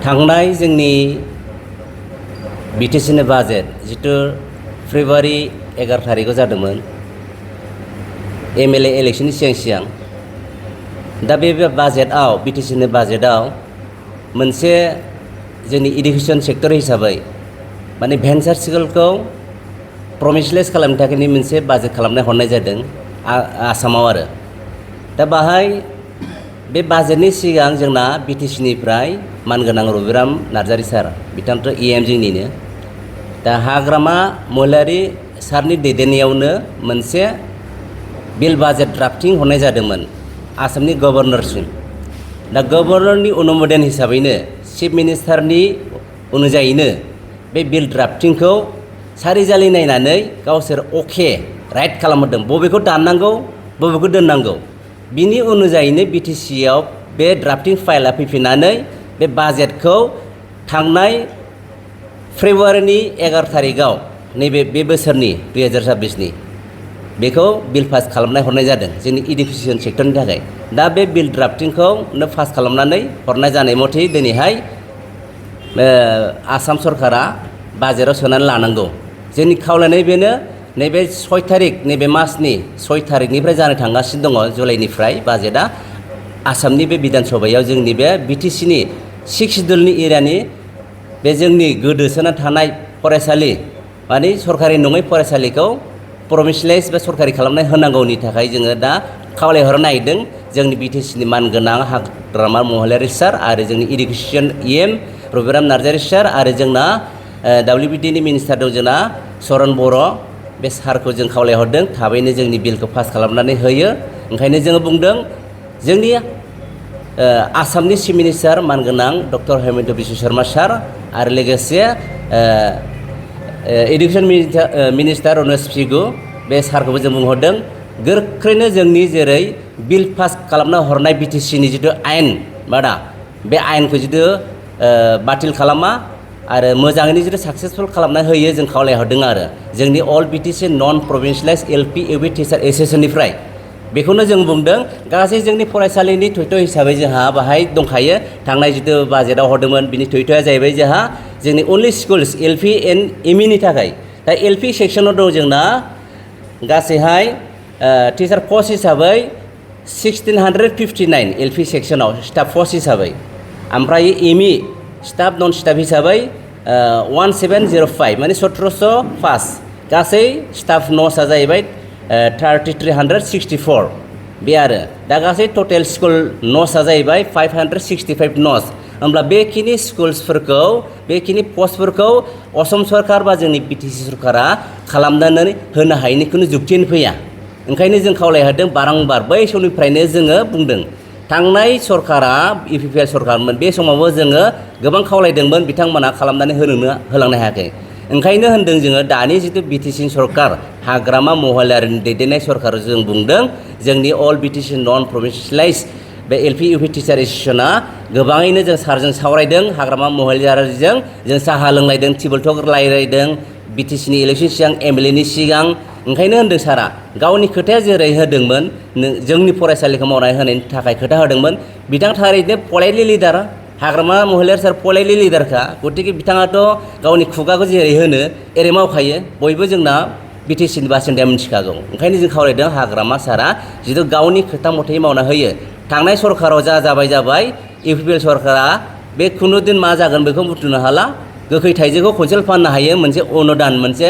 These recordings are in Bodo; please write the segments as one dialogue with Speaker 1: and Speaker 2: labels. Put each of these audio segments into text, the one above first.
Speaker 1: थांनाय जोंनि BTCनि बाजेट जितु फेब्रुवारि 11 थारिखआव जादोंमोन MLA इलेक्शननि सिगां दा बे बाजेटआव BTCनि बाजेटआव मोनसे जोंनि एडुकेशन सेक्टर हिसाबै माने भेन्सार स्कुलखौ प्रभिन्सियेलाइज खालामनो थाखाय मोनसे बाजेट खालामना हरनाय जादों आसामाव आरो दा बाहाय बे बाजेटनि सिगां जोंना BTCनिफ्राय मानगोनां रबिराम नार्जारी सार बिथांथ' EM जोंनिनो दा हाग्रामा महिलारी सारनि दैदेननायावनो मोनसे बिल बाजेट ड्राफ्टिं हरनाय जादोंमोन आसामनि गभर्नरसिम दा गभर्नरनि अनुमोदन हिसाबैनो चिफ मिनिस्टारनि अनुजायैनो बे बिल ड्राफ्टिंखौ सारिजालि नायनानै गावसोर अके राइट खालामहरदों बबेखौ दाननांगौ बबेखौ दोननांगौ बिनि अनुजायैनो BTCआव बे ड्राफ्टिं फाइलआ फैफिननानै बे बाजेटखौ थांनाय फेब्रुवारिनि 11 थारिखआव नैबे बे बोसोरनि 2026नि बेखौ बिल पास खालामनाय हरनाय जादों जोंनि एडुकेशन सेक्टरनि थाखाय दा बे बिल ड्राफ्टिंखौ पास खालामनानै हरनाय जानाय मथे दिनैहाय आसाम सरकारा बाजेटआव सोनानै लानांगौ जोंनि खावलायनाय बेनो नैबे 6 थारिख नैबे मासनि 6 थारिखनिफ्राय जानो थांगासिनो दङ जुलाइनिफ्राय बाजेटआ आसामनि बे बिधान सभायाव जोंनि बे BTCनि 6 सिडुलनि एरियानि बे जोंनि गोदोसोना थानाय फरायसालि माने सरकारि नङै फरायसालिखौ प्रभिन्सियेलाइज बा सरकारि खालामनाय होनांगौनि थाखाय जोङो दा खावलायहरनो नागिरदों जोंनि BTCनि मानगोनां हाग्रामा महिलारी सार आरो जोंनि एडुकेशन EM रबिराम नार्जारी सार आरो जोंना WBDनि मिनिस्टार दं जोंना चरन बर' बे सारखौ जों खावलायहरदों थाबैनो जोंनि बिलखौ पास खालामनानै होयो ओंखायनो जोङो बुंदों जोंनि आसामनि चिफ मिनिस्टार मानगोनां डक्टर हेमन्त बिश्व शर्मा सार आरो लोगोसे एडुकेशन मिनिस्टार रमेश पिगु बे सारखौबो जों बुंहरदों गोख्रैनो जोंनि जेरै बिल पास खालामना हरनाय BTCनि जितु आयेन मादा बे आयेनखौ जितु बातिल खालामा आरो मोजाङैनो जुदि साक्सेसफुल खालामना होयो जों खावलायहरदों आरो जोंनि अल BTC नन प्रभिन्सियेलाइज LP&UP टिचार एसोसिएशननिफ्राय बेखौनो जों बुंदों गासै जोंनि फरायसालिनि थयथ' हिसाबै जोंहा बाहाय दंखायो थांनाय जितु बाजेटआव हरदोंमोन बिनि थयथ'आ जाहैबाय जोंहा जोंनि अनलि स्कुल्स LP and ME थाखाय दा LP सेक्सनाव दं जोंना गासैहाय टिचार पस्ट हिसाबै 1659 LP सेक्सनाव स्टाफ पस्ट हिसाबै ओमफ्राय ME स्टाफ नन स्टाफ हिसाबै 1705 माने 1705 गासै स्टाफ न'सआ जाहैबाय 3364 बे आरो दा गासै टटेल स्कुल न'सआ जाहैबाय 565 न'स होमब्ला बेखिनि स्कुल्सफोरखौ बेखिनि पस्टफोरखौ असम सरकार बा जोंनि BTC सरकारा खालामनानै होनो हायैनिखौनो जुक्तियानो फैया ओंखायनो जों खावलायहरदों बारंबार बै समनिफ्रायनो जोङो बुंदों थांनाय सरकारा UPPL सरकारमोन बे समावबो जोङो गोबां खावलायदोंमोन बिथांमोना खालामनानै होलांनो हायाखै ओंखायनो होनदों जोङो दानि जितु BTC सरकार हाग्रामा महिलारीनि दैदेननाय सरकाराव जों बुंदों जोंनि अल BTC नन प्रभिन्सियेलाइज बे LP&UP टिचार एसोसिएशना गोबाङैनो जों सारजों सावरायदों हाग्रामा महिलारीजों जों साहा लोंलायदों टेबोल टक रायलायदों BTCनि इलेक्शन सिगां MLAनि सिगां ओंखायनो होनदों सारा गावनि खोथाया जेरै होदोंमोन जोंनि फरायसालिखौ मावनानै होनायनि थाखाय खोथा होदोंमोन बिथां थारैनो पलाइटलि लिडार हाग्रामा महिलारी सार पलाइटलि लिडारखा गतिके बिथाङाथ' गावनि खुगाखौ जेरै होनो एरै मावखायो बयबो जोंना BTCनि बासिन्दाया मिथिखागौ ओंखायनो जों खावलायदों हाग्रामा सारा जितु गावनि खोथा मथे मावना होयो थांनाय सरकाराव जाबाय UPPL सरकारा बे खुनु दिन मा जागोन बेखौ बुथुमनो हाला गोखै थाइजौखौ खनसेल फाननो हायो मोनसे अनुदान मोनसे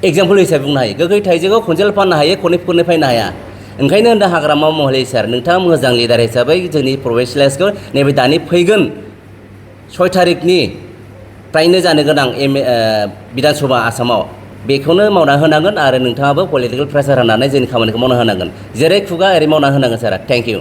Speaker 1: एग्जाम्पल हिसाबै बुंनो हायो गोखै थाइजौखौ खनसेल फाननो हायो खननै फाननो हाया ओंखायनो होनदों हाग्रामा महिलारी सार नोंथाङा मोजां लिडार हिसाबै जोंनि प्रभिन्सियेलाइजखौ नैबे दानि फैगोन 6 थारिखनिफ्रायनो जानो गोनां बिधान सभा आसामाव बेखौनो मावना होनांगोन आरो नोंथाङाबो पलिटिकेल प्रेसार होनानै जोंनि खामानिखौ मावना होनांगोन जेरै खुगा ओरै मावना होनांगोन सारा थेंक इउ